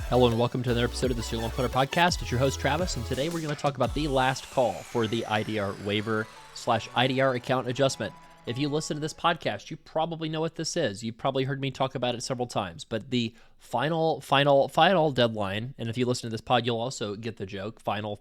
Hello and welcome to another episode of the Student Loan Punter Podcast. It's your host, Travis, and today we're going to talk about the last call for the IDR Waiver / IDR account adjustment. If you listen to this podcast, you probably know what this is. You've probably heard me talk about it several times, but the final deadline, and if you listen to this pod, you'll also get the joke, final,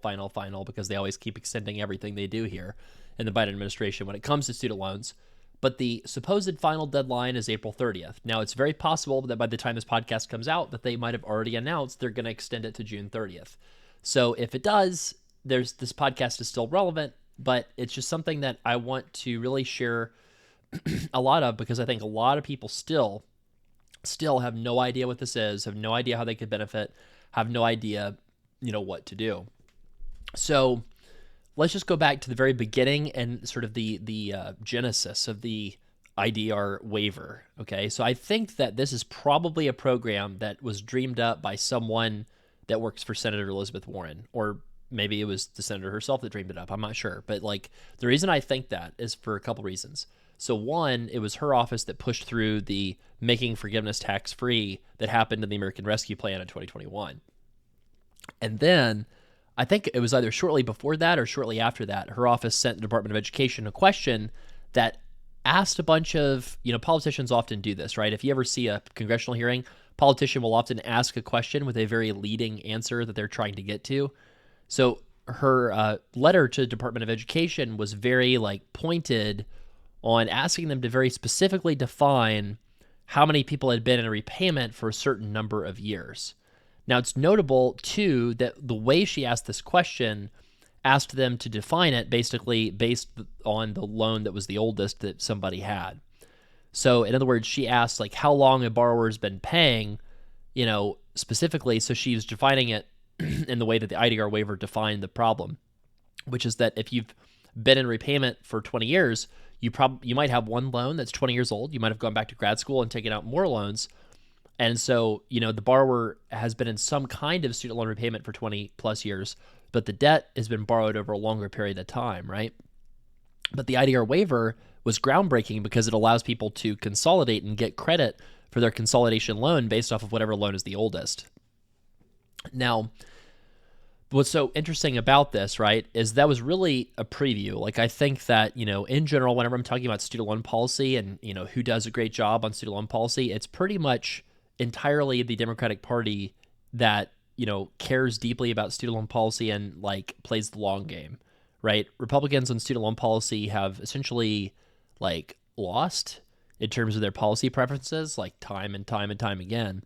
because they always keep extending everything they do here in the Biden administration when it comes to student loans. But the supposed final deadline is April 30th. Now, it's very possible that by the time this podcast comes out, that they might have already announced they're going to extend it to June 30th. So if it does, this podcast is still relevant, but it's just something that I want to really share a lot of, because I think a lot of people still have no idea what this is, have no idea how they could benefit, have no idea, what to do. So let's just go back to the very beginning and sort of the genesis of the IDR waiver. Okay, so I think that this is probably a program that was dreamed up by someone that works for Senator Elizabeth Warren, or maybe it was the senator herself that dreamed it up. I'm not sure, but the reason I think that is for a couple reasons. So one, it was her office that pushed through the making forgiveness tax-free that happened in the American Rescue Plan in 2021, and then I think it was either shortly before that or shortly after that, her office sent the Department of Education a question that asked a bunch of, politicians often do this, right? If you ever see a congressional hearing, politician will often ask a question with a very leading answer that they're trying to get to. So her letter to the Department of Education was very pointed on asking them to very specifically define how many people had been in a repayment for a certain number of years. Now, it's notable, too, that the way she asked this question asked them to define it basically based on the loan that was the oldest that somebody had. So, in other words, she asked, how long a borrower's been paying, specifically. So she was defining it in the way that the IDR waiver defined the problem, which is that if you've been in repayment for 20 years, you might have one loan that's 20 years old. You might have gone back to grad school and taken out more loans. And so, the borrower has been in some kind of student loan repayment for 20 plus years, but the debt has been borrowed over a longer period of time, right? But the IDR waiver was groundbreaking because it allows people to consolidate and get credit for their consolidation loan based off of whatever loan is the oldest. Now, what's so interesting about this, right, is that was really a preview. I think that, in general, whenever I'm talking about student loan policy and, who does a great job on student loan policy, it's pretty much entirely the Democratic Party that, cares deeply about student loan policy and plays the long game, right? Republicans on student loan policy have essentially lost in terms of their policy preferences, time and time again.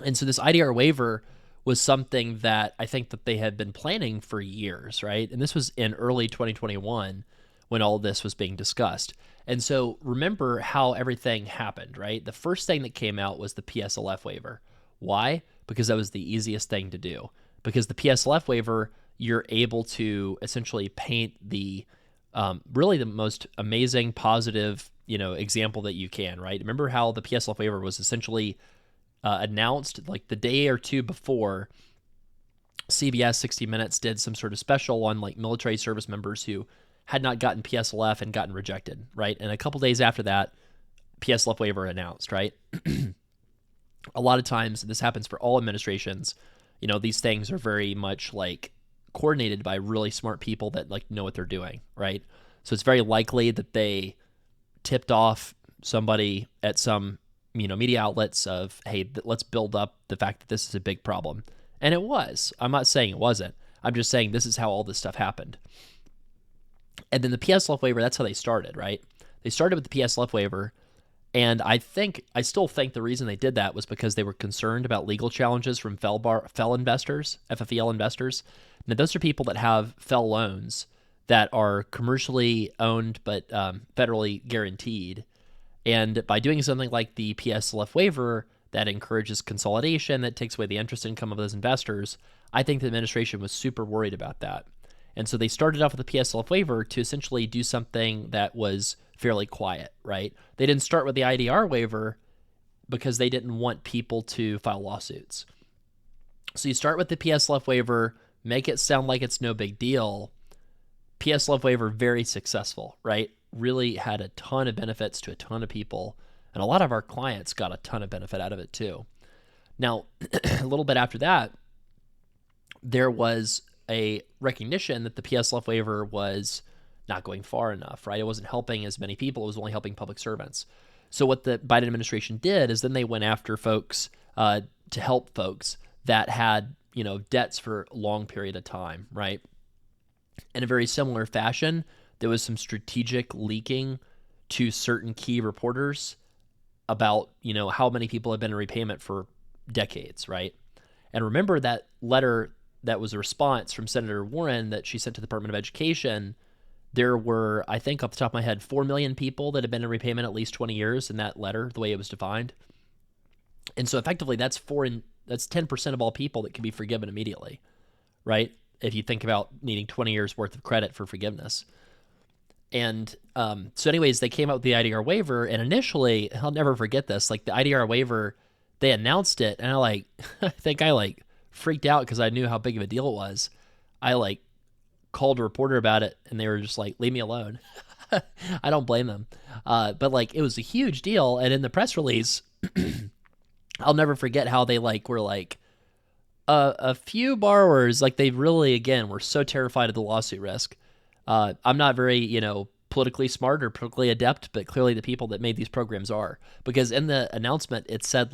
And so this IDR waiver was something that I think that they had been planning for years, right? And this was in early 2021 when all this was being discussed. And so remember how everything happened, right? The first thing that came out was the PSLF waiver. Why? Because that was the easiest thing to do. Because the PSLF waiver, you're able to essentially paint the really the most amazing, positive, example that you can, right? Remember how the PSLF waiver was essentially announced the day or two before. CBS 60 Minutes did some sort of special on military service members who had not gotten PSLF and gotten rejected, right? And a couple days after that, PSLF waiver announced, right? A lot of times, this happens for all administrations. These things are very much coordinated by really smart people that know what they're doing, right? So it's very likely that they tipped off somebody at some, media outlets of, hey, let's build up the fact that this is a big problem. And it was. I'm not saying it wasn't. I'm just saying this is how all this stuff happened. And then the PSLF waiver, that's how they started, right? They started with the PSLF waiver, and I still think the reason they did that was because they were concerned about legal challenges from FEL investors, FFEL investors. Now, those are people that have FEL loans that are commercially owned but federally guaranteed. And by doing something like the PSLF waiver that encourages consolidation, that takes away the interest income of those investors, I think the administration was super worried about that. And so they started off with the PSLF waiver to essentially do something that was fairly quiet, right? They didn't start with the IDR waiver because they didn't want people to file lawsuits. So you start with the PSLF waiver, make it sound like it's no big deal. PSLF waiver, very successful, right? Really had a ton of benefits to a ton of people. And a lot of our clients got a ton of benefit out of it too. Now, a little bit after that, there was a recognition that the PSLF waiver was not going far enough, right? It wasn't helping as many people. It was only helping public servants. So what the Biden administration did is then they went after folks to help folks that had, debts for a long period of time, right? In a very similar fashion, there was some strategic leaking to certain key reporters about, how many people have been in repayment for decades, right? And remember that letter that was a response from Senator Warren that she sent to the Department of Education. There were, I think off the top of my head, 4 million people that had been in repayment at least 20 years in that letter, the way it was defined. And so effectively that's 10% of all people that can be forgiven immediately, right? If you think about needing 20 years worth of credit for forgiveness. And so anyways, they came out with the IDR waiver, and initially, I'll never forget this, like the IDR waiver, they announced it, and I think I freaked out because I knew how big of a deal it was. I called a reporter about it, and they were just like, leave me alone. I don't blame them. But it was a huge deal, and in the press release, I'll never forget how they were like, a few borrowers, they really, again, were so terrified of the lawsuit risk. I'm not very, politically smart or politically adept, but clearly the people that made these programs are. Because in the announcement, it said,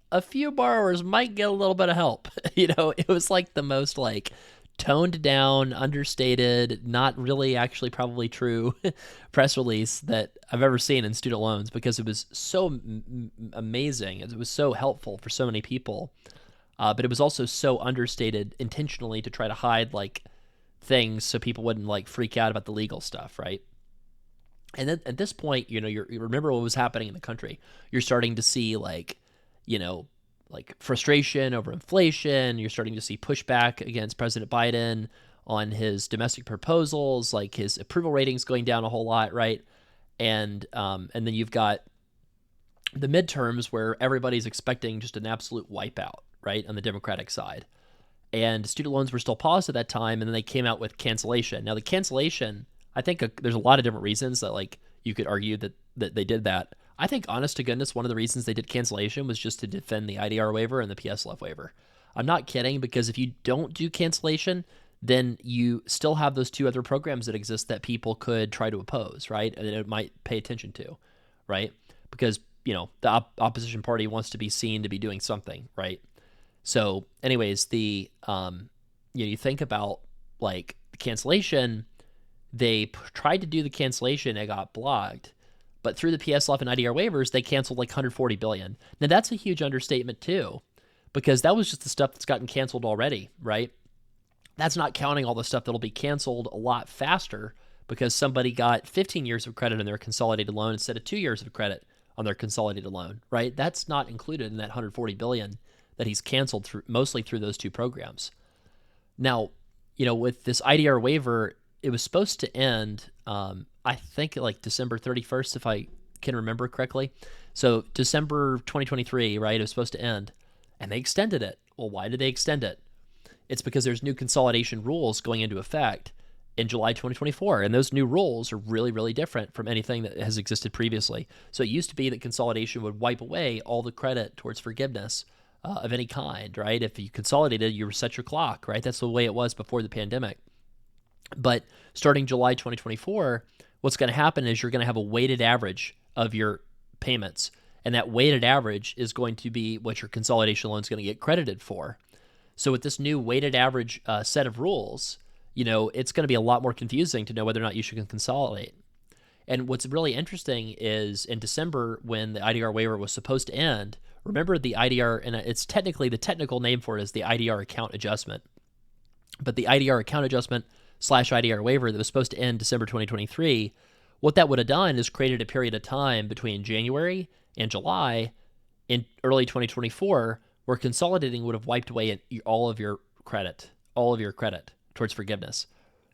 a few borrowers might get a little bit of help. It was the most, toned down, understated, not really actually probably true press release that I've ever seen in student loans, because it was so amazing. It was so helpful for so many people. But it was also so understated intentionally to try to hide things so people wouldn't freak out about the legal stuff, right? And then at this point, you remember what was happening in the country. You're starting to see frustration over inflation. You're starting to see pushback against President Biden on his domestic proposals, his approval ratings going down a whole lot, right? And then you've got the midterms where everybody's expecting just an absolute wipeout, right, on the Democratic side. And student loans were still paused at that time, and then they came out with cancellation. Now, the cancellation, I think there's a lot of different reasons that you could argue that they did that. I think, honest to goodness, one of the reasons they did cancellation was just to defend the IDR waiver and the PSLF waiver. I'm not kidding, because if you don't do cancellation, then you still have those two other programs that exist that people could try to oppose, right? And it might pay attention to, right? Because, the opposition party wants to be seen to be doing something, right? So anyways, you think about the cancellation, they tried to do the cancellation, it got blocked. But through the PSLF and IDR waivers, they canceled $140 billion. Now that's a huge understatement too, because that was just the stuff that's gotten canceled already, right? That's not counting all the stuff that'll be canceled a lot faster because somebody got 15 years of credit on their consolidated loan instead of 2 years of credit on their consolidated loan, right? That's not included in that $140 billion that he's canceled mostly through those two programs. Now, with this IDR waiver, it was supposed to end, I think December 31st, if I can remember correctly. So December 2023, right? It was supposed to end, and they extended it. Well, why did they extend it? It's because there's new consolidation rules going into effect in July 2024, and those new rules are really, really different from anything that has existed previously. So it used to be that consolidation would wipe away all the credit towards forgiveness of any kind, right? If you consolidated, you reset your clock, right? That's the way it was before the pandemic. But starting July 2024, what's going to happen is you're going to have a weighted average of your payments, and that weighted average is going to be what your consolidation loan is going to get credited for. So with this new weighted average set of rules, it's going to be a lot more confusing to know whether or not you should consolidate. And what's really interesting is in December, when the IDR waiver was supposed to end, remember the IDR, and it's technically, the technical name for it is the IDR account adjustment. But the IDR account adjustment / IDR waiver that was supposed to end December 2023, what that would have done is created a period of time between January and July in early 2024 where consolidating would have wiped away all of your credit towards forgiveness.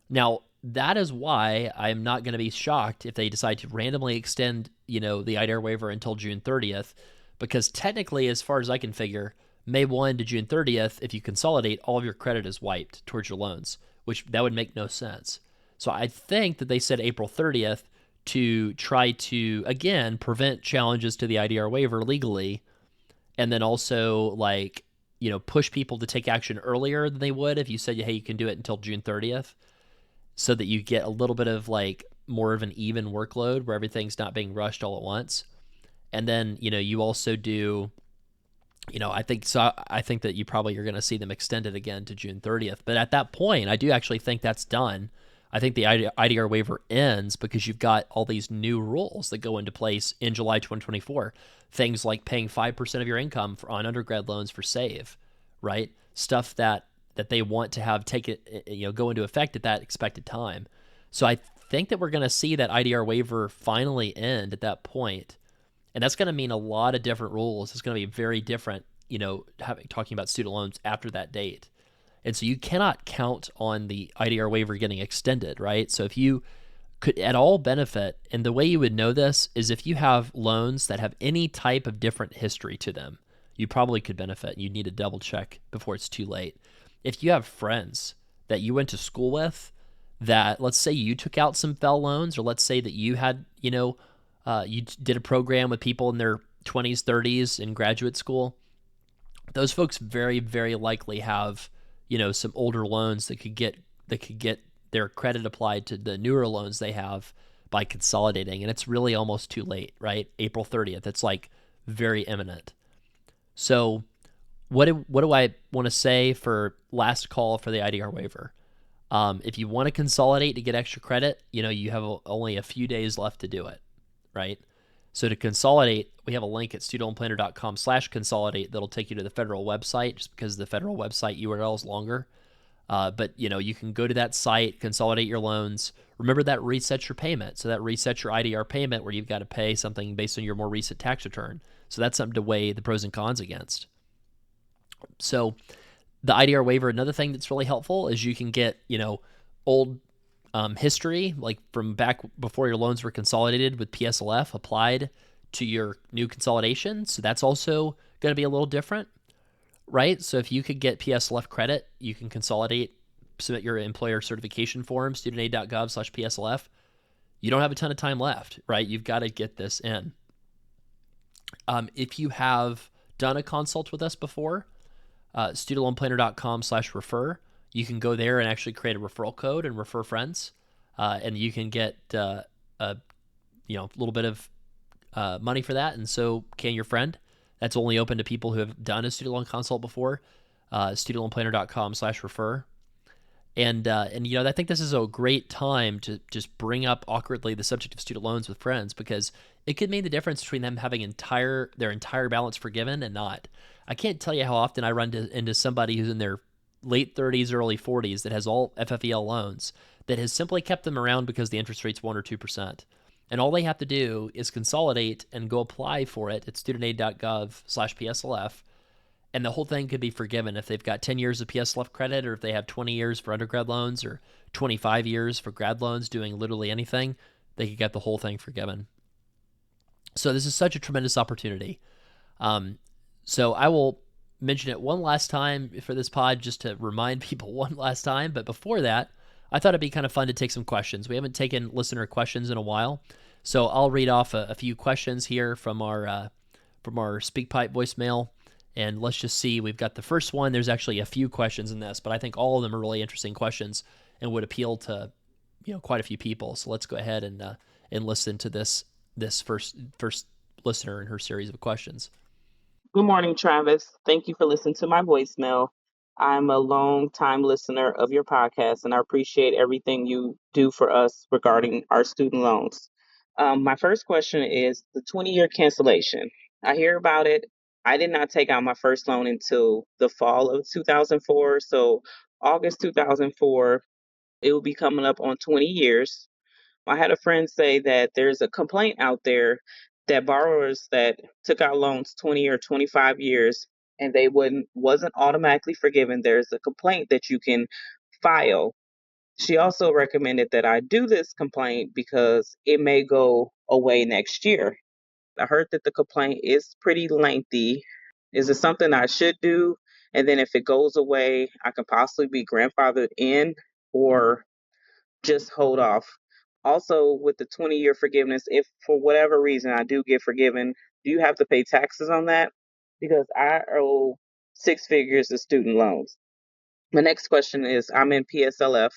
Now, that is why I'm not going to be shocked if they decide to randomly extend, the IDR waiver until June 30th, because technically, as far as I can figure, May 1 to June 30th, if you consolidate, all of your credit is wiped towards your loans, which that would make no sense. So I think that they said April 30th to try to, again, prevent challenges to the IDR waiver legally. and then also like push people to take action earlier than they would if you said, hey, you can do it until June 30th, so that you get a little bit of like more of an even workload where everything's not being rushed all at once. And then you also do, I think so. I think that you probably are going to see them extended again to June 30th. But at that point, I do actually think that's done. I think the IDR waiver ends because you've got all these new rules that go into place in July 2024. Things like paying 5% of your income on undergrad loans for SAVE, right? Stuff that they want to have take it, go into effect at that expected time. So I think that we're going to see that IDR waiver finally end at that point, and that's going to mean a lot of different rules. It's going to be very different, talking about student loans after that date. And so you cannot count on the IDR waiver getting extended, right? So if you could at all benefit, and the way you would know this is if you have loans that have any type of different history to them, you probably could benefit. You need to double check before it's too late. If you have friends that you went to school with that, let's say you took out some FFEL loans, or let's say that you had, you did a program with people in their 20s, 30s in graduate school, those folks very, very likely have, some older loans that could get their credit applied to the newer loans they have by consolidating. And it's really almost too late, right? April 30th. It's like very imminent. So what do I want to say for last call for the IDR waiver? If you want to consolidate to get extra credit, you have only a few days left to do it, right? So to consolidate, we have a link at studentloanplanner.com/consolidate that'll take you to the federal website, just because the federal website URL is longer. But you can go to that site, consolidate your loans. Remember that resets your payment. So that resets your IDR payment where you've got to pay something based on your more recent tax return. So that's something to weigh the pros and cons against. So the IDR waiver, another thing that's really helpful is you can get, old history, like from back before your loans were consolidated with PSLF applied to your new consolidation. So that's also going to be a little different, right? So if you could get PSLF credit, you can consolidate, submit your employer certification form, studentaid.gov/PSLF. You don't have a ton of time left, right? You've got to get this in. If you have done a consult with us before, studentloanplanner.com/refer, you can go there and actually create a referral code and refer friends, and you can get a little bit of money for that, and so can your friend. That's only open to people who have done a student loan consult before. Studentloanplanner.com/refer. And I think this is a great time to just bring up awkwardly the subject of student loans with friends, because it could mean the difference between them having their entire balance forgiven and not. I can't tell you how often I run into somebody who's in their late 30s, early 40s that has all FFEL loans that has simply kept them around because the interest rate's 1 or 2%. And all they have to do is consolidate and go apply for it at studentaid.gov/PSLF. And the whole thing could be forgiven if they've got 10 years of PSLF credit, or if they have 20 years for undergrad loans, or 25 years for grad loans, doing literally anything, they could get the whole thing forgiven. So this is such a tremendous opportunity. So I will mention it one last time for this pod, just to remind people one last time. But before that, I thought it'd be kind of fun to take some questions. We haven't taken listener questions in a while. So I'll read off a few questions here from our SpeakPipe voicemail. And let's just see. We've got the first one. There's actually a few questions in this, but I think all of them are really interesting questions and would appeal to quite a few people. So let's go ahead and listen to this first listener in her series of questions. Good morning, Travis. Thank you for listening to my voicemail. I'm a long-time listener of your podcast, and I appreciate everything you do for us regarding our student loans. My first question is the 20-year cancellation. I hear about it. I did not take out my first loan until the fall of 2004. So August 2004, it will be coming up on 20 years. I had a friend say that there's a complaint out there that borrowers that took out loans 20 or 25 years and they wasn't automatically forgiven. There's a complaint that you can file. She also recommended that I do this complaint because it may go away next year. I heard that the complaint is pretty lengthy. Is it something I should do? And then if it goes away, I can possibly be grandfathered in, or just hold off. Also, with the 20-year forgiveness, if for whatever reason I do get forgiven, do you have to pay taxes on that? because I owe six figures of student loans. My next question is, I'm in PSLF,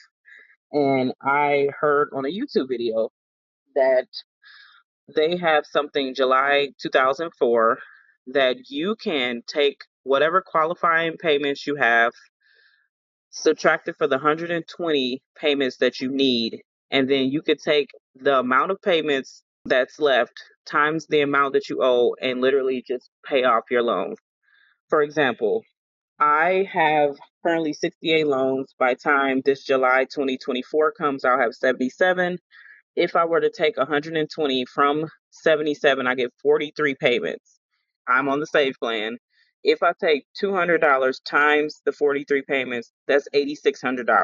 and I heard on a YouTube video that they have something July 2004 that you can take whatever qualifying payments you have, subtract it for the 120 payments that you need, and then you could take the amount of payments that's left times the amount that you owe and literally just pay off your loan. For example, I have currently 68 loans. By time this July 2024 comes, I'll have 77. If I were to take 120 from 77, I get 43 payments. I'm on the save plan. If I take $200 times the 43 payments, that's $8,600.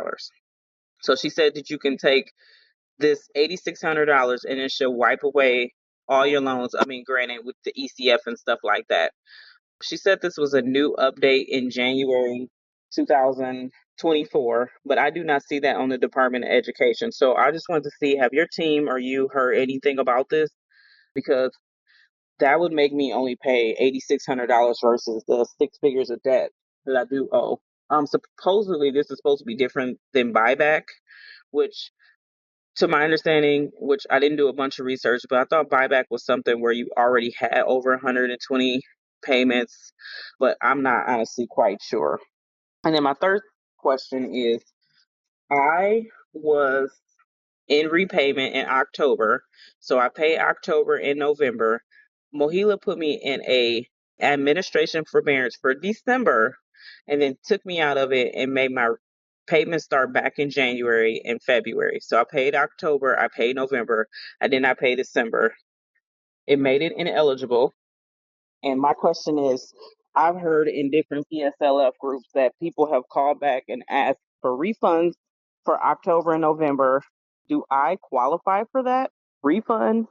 So she said that you can take this $8,600 and it should wipe away all your loans. I mean, granted, with the ECF and stuff like that. She said this was a new update in January 2024, but I do not see that on the Department of Education. So I just wanted to see, have your team or you heard anything about this? Because that would make me only pay $8,600 versus the six figures of debt that I do owe. Supposedly this is supposed to be different than buyback, which to my understanding, which I didn't do a bunch of research, but I thought buyback was something where you already had over 120 payments, but I'm not honestly quite sure. And then my third question is, I was in repayment in October, so I paid October and November. Mohila put me in a administration forbearance for December and then took me out of it and made my payments start back in January and February. So I paid October, I paid November, I did not pay December. It made it ineligible. And my question is, I've heard in different PSLF groups that people have called back and asked for refunds for October and November. Do I qualify for that refund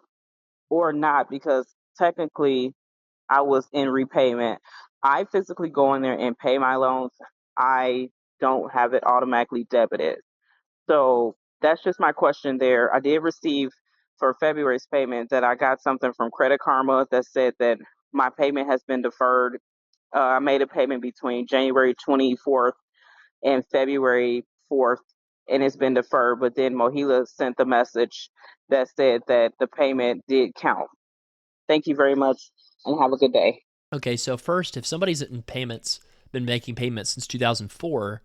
or not? Because technically I was in repayment. I physically go in there and pay my loans. I don't have it automatically debited. So that's just my question there. I did receive for February's payment that I got something from Credit Karma that said that my payment has been deferred. I made a payment between January 24th and February 4th, and it's been deferred. But then Mohila sent the message that said that the payment did count. Thank you very much, and have a good day. Okay, so first, if somebody's in payments, been making payments since 2004,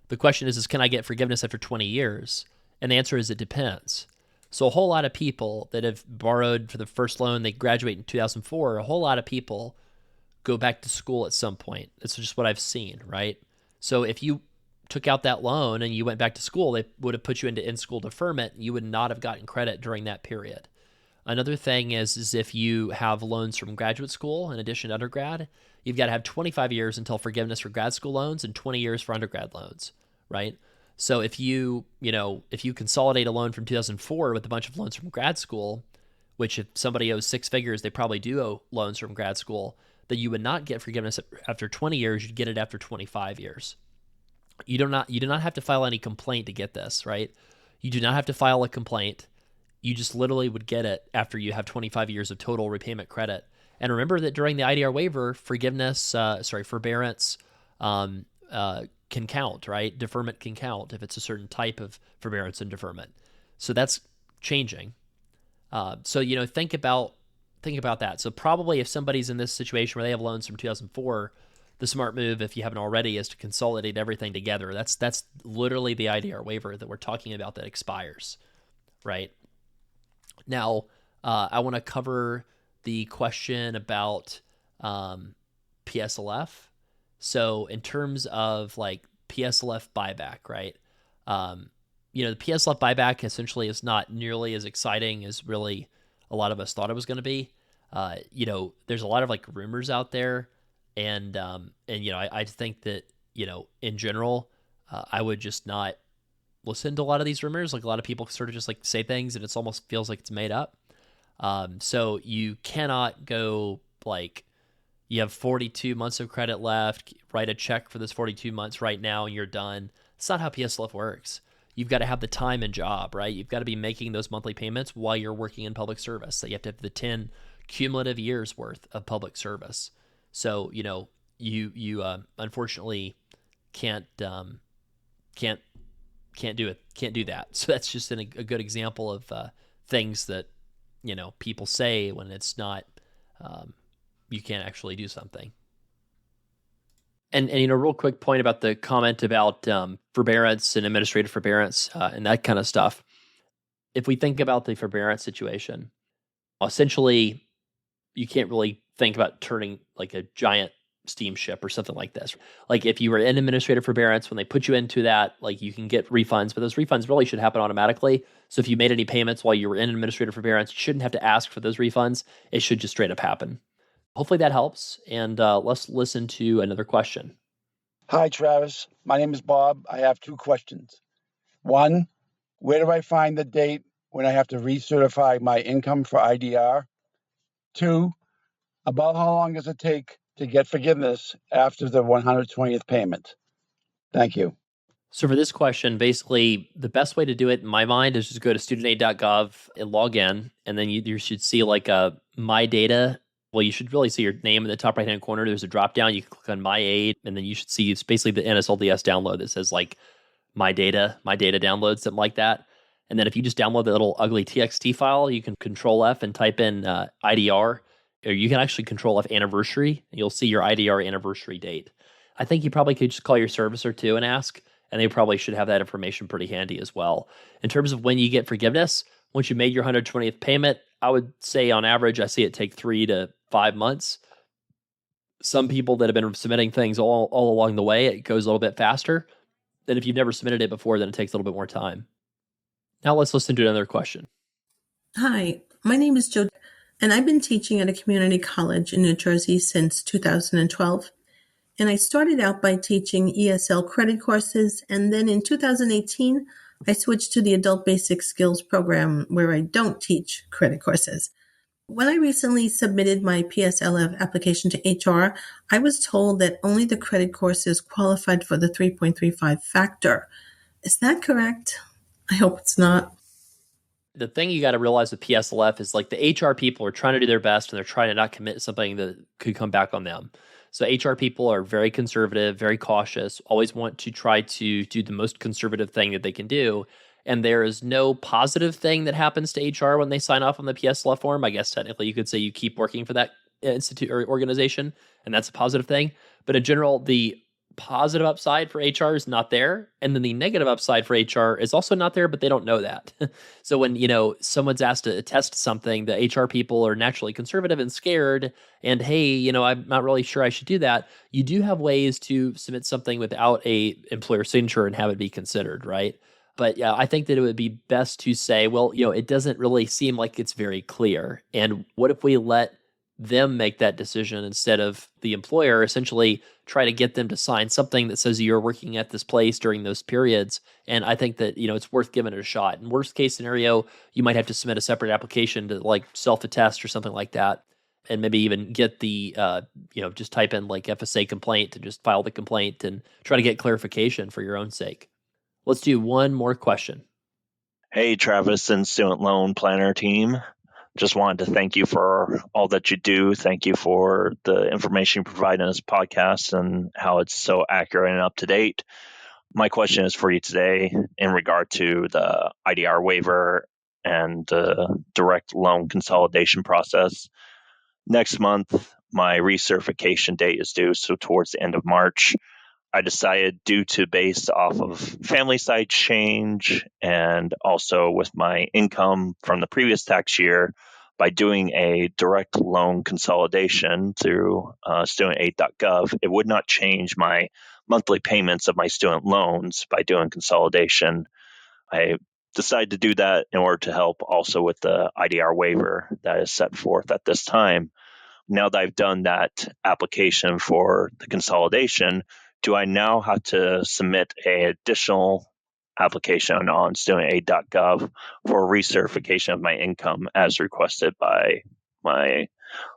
the question is can I get forgiveness after 20 years? And the answer is it depends. So a whole lot of people that have borrowed for the first loan, they graduate in 2004, a whole lot of people go back to school at some point. It's just what I've seen, right? So if you took out that loan and you went back to school, they would have put you into in-school deferment. You would not have gotten credit during that period. Another thing is if you have loans from graduate school in addition to undergrad, you've got to have 25 years until forgiveness for grad school loans and 20 years for undergrad loans, right? So if you consolidate a loan from 2004 with a bunch of loans from grad school, which if somebody owes six figures, they probably do owe loans from grad school, that you would not get forgiveness after 20 years, you'd get it after 25 years. You do not have to file any complaint to get this, right? You do not have to file a complaint. You just literally would get it after you have 25 years of total repayment credit. And remember that during the IDR waiver, forbearance can count, right? Deferment can count if it's a certain type of forbearance and deferment. So that's changing. So think about that. So probably if somebody's in this situation where they have loans from 2004, the smart move, if you haven't already, is to consolidate everything together. That's literally the IDR waiver that we're talking about that expires, right? Now, I want to cover the question about PSLF. So in terms of like PSLF buyback, right? The PSLF buyback essentially is not nearly as exciting as really a lot of us thought it was going to be. There's a lot of like rumors out there, and I think that in general, I would just not listen to a lot of these rumors. Like a lot of people sort of just like say things and it's almost feels like it's made up. So you cannot go like you have 42 months of credit left, write a check for this 42 months right now and you're done. It's not how PSLF works. You've got to have the time and job, right? You've got to be making those monthly payments while you're working in public service. So you have to have the 10 cumulative years worth of public service. So, you unfortunately can't can't can't do it, can't do that. So that's just a good example of things that people say when it's not, you can't actually do something. And real quick point about the comment about forbearance and administrative forbearance and that kind of stuff. If we think about the forbearance situation, essentially, you can't really think about turning like a giant steamship or something like this. Like if you were in administrative forbearance, when they put you into that, like you can get refunds, but those refunds really should happen automatically. So if you made any payments while you were in administrative forbearance, you shouldn't have to ask for those refunds. It should just straight up happen. Hopefully that helps. And let's listen to another question. Hi, Travis. My name is Bob. I have two questions. One, where do I find the date when I have to recertify my income for IDR? Two, about how long does it take to get forgiveness after the 120th payment? Thank you. So for this question, basically the best way to do it in my mind is just go to studentaid.gov and log in, and then you should see like a My Data. Well, you should really see your name in the top right-hand corner. There's a drop-down. You can click on My Aid, and then you should see it's basically the NSLDS download that says like My Data download, something like that. And then if you just download the little ugly TXT file, you can Control F and type in IDR, or you can actually Control F anniversary, and you'll see your IDR anniversary date. I think you probably could just call your servicer too and ask, and they probably should have that information pretty handy as well. In terms of when you get forgiveness, once you made your 120th payment, I would say on average, I see it take 3 to 5 months. Some people that have been submitting things all along the way, it goes a little bit faster. Then if you've never submitted it before, then it takes a little bit more time. Now let's listen to another question. Hi, my name is Jo, and I've been teaching at a community college in New Jersey since 2012. And I started out by teaching ESL credit courses, and then in 2018, I switched to the Adult Basic Skills program where I don't teach credit courses. When I recently submitted my PSLF application to HR, I was told that only the credit courses qualified for the 3.35 factor. Is that correct? I hope it's not. The thing you got to realize with PSLF is like the HR people are trying to do their best and they're trying to not commit something that could come back on them. So HR people are very conservative, very cautious, always want to try to do the most conservative thing that they can do. And there is no positive thing that happens to HR when they sign off on the PSLF form. I guess technically you could say you keep working for that institute or organization, and that's a positive thing. But in general, the positive upside for HR is not there. And then the negative upside for HR is also not there, but they don't know that. So when, someone's asked to attest to something, the HR people are naturally conservative and scared. And hey, I'm not really sure I should do that. You do have ways to submit something without a employer signature and have it be considered, right? But yeah, I think that it would be best to say, well, it doesn't really seem like it's very clear. And what if we let them make that decision instead of the employer, essentially try to get them to sign something that says you're working at this place during those periods. And I think that, it's worth giving it a shot. In worst case scenario, you might have to submit a separate application to like self-attest or something like that. And maybe even get the, just type in like FSA complaint to just file the complaint and try to get clarification for your own sake. Let's do one more question. Hey, Travis and Student Loan Planner team. Just wanted to thank you for all that you do. Thank you for the information you provide in this podcast and how it's so accurate and up to date. My question is for you today in regard to the IDR waiver and the direct loan consolidation process. Next month, my recertification date is due, so towards the end of March. I decided, due to based off of family side change and also with my income from the previous tax year, by doing a direct loan consolidation through studentaid.gov, it would not change my monthly payments of my student loans by doing consolidation. I decided to do that in order to help also with the IDR waiver that is set forth at this time. Now that I've done that application for the consolidation, do I now have to submit an additional application on studentaid.gov for recertification of my income as requested by my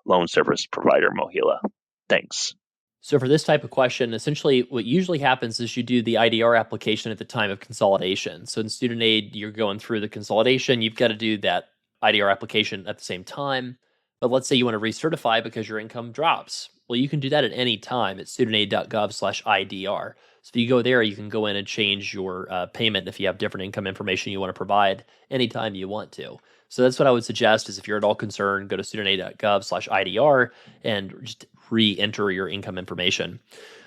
loan service provider, Mohila? Thanks. So for this type of question, essentially what usually happens is you do the IDR application at the time of consolidation. So in Student Aid, you're going through the consolidation. You've got to do that IDR application at the same time. But let's say you want to recertify because your income drops. Well, you can do that at any time at studentaid.gov/IDR. So if you go there, you can go in and change your payment if you have different income information you want to provide anytime you want to. So that's what I would suggest is if you're at all concerned, go to studentaid.gov/IDR and just re-enter your income information.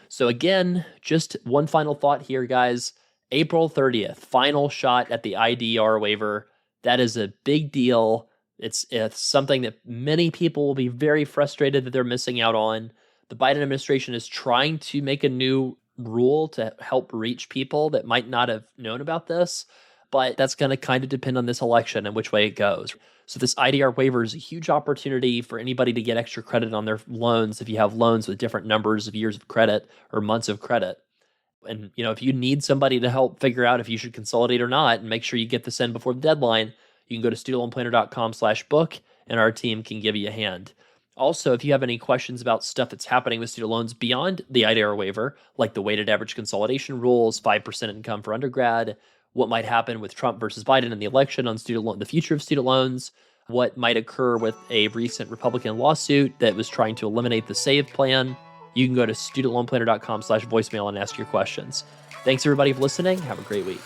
So again, just one final thought here, guys. April 30th, final shot at the IDR waiver. That is a big deal. It's something that many people will be very frustrated that they're missing out on. The Biden administration is trying to make a new rule to help reach people that might not have known about this, but that's going to kind of depend on this election and which way it goes. So this IDR waiver is a huge opportunity for anybody to get extra credit on their loans if you have loans with different numbers of years of credit or months of credit. And, if you need somebody to help figure out if you should consolidate or not and make sure you get this in before the deadline, you can go to studentloanplanner.com/book and our team can give you a hand. Also, if you have any questions about stuff that's happening with student loans beyond the IDR waiver, like the weighted average consolidation rules, 5% income for undergrad, what might happen with Trump versus Biden in the election on student loan, the future of student loans, what might occur with a recent Republican lawsuit that was trying to eliminate the SAVE plan, you can go to studentloanplanner.com/voicemail and ask your questions. Thanks everybody for listening. Have a great week.